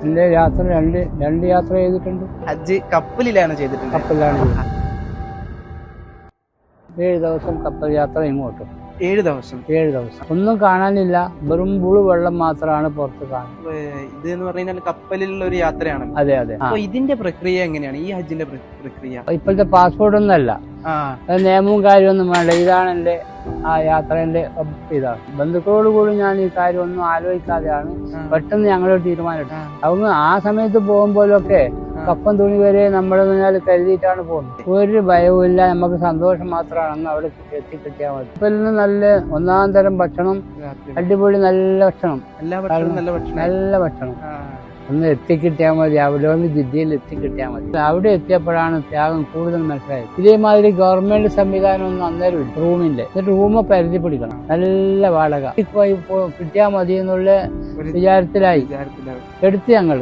എന്റെ യാത്ര രണ്ട് യാത്ര ചെയ്തിട്ടുണ്ട്. ഹജ്ജ് കപ്പലിലാണ് ചെയ്തിട്ടുണ്ട്. കപ്പലിലാണ് ചെയ്തത്. 7 ദിവസം കപ്പൽ യാത്ര ഇങ്ങോട്ടും. 7 ദിവസം. 7 ദിവസം ഒന്നും കാണാനില്ല, വെറും പുളു വെള്ളം മാത്രമാണ് പുറത്ത് കാണുന്നത്. ഇത് എന്ന് പറഞ്ഞാൽ കപ്പലിലുള്ള ഒരു യാത്രയാണ്. അതെ അതെ. അപ്പൊ ഇതിന്റെ പ്രക്രിയ എങ്ങനെയാണ്, ഈ ഹജ്ജിന്റെ പ്രക്രിയ? ഇപ്പോഴത്തെ പാസ്പോർട്ട് ഒന്നല്ല, നിയമവും കാര്യമൊന്നും വേണ്ട. ഇതാണ് എന്റെ ആ യാത്രേന്റെ ഇതാണ്. ബന്ധുക്കളോട് കൂടി ഞാൻ ഈ കാര്യം ഒന്നും ആലോചിക്കാതെയാണ് പെട്ടെന്ന് ഞങ്ങളൊരു തീരുമാനം എടുത്തത്. அவங்க ആ സമയത്ത് പോകുമ്പോഴൊക്കെ കപ്പം തുണി വരെ നമ്മൾ കരുതിയിട്ടാണ് പോകുന്നത്. ഒരു ഭയവും ഇല്ല, നമുക്ക് സന്തോഷം മാത്രമാണ്. അന്ന് അവിടെ എത്തിക്കിട്ടിയാൽ മതി. കപ്പലിൽ നിന്ന് നല്ല ഒന്നാം തരം ഭക്ഷണം, അടിപൊളി നല്ല ഭക്ഷണം, നല്ല ഭക്ഷണം ഒന്ന് എത്തിക്കിട്ടിയാൽ മതി. അവിടെ ഒന്ന് ജിദ്ദയിൽ എത്തിക്കിട്ടിയാൽ മതി. അവിടെ എത്തിയപ്പോഴാണ് ത്യാഗം കൂടുതൽ മനസ്സിലായത്. ഇതേമാതിരി ഗവൺമെന്റ് സംവിധാനം ഒന്നും അന്നേരം റൂമില്ല. എന്നിട്ട് റൂമ് പരിധി പിടിക്കണം, നല്ല വാടക കിട്ടിയാൽ മതി എന്നുള്ള വിചാരത്തിലായി എടുത്ത് ഞങ്ങൾ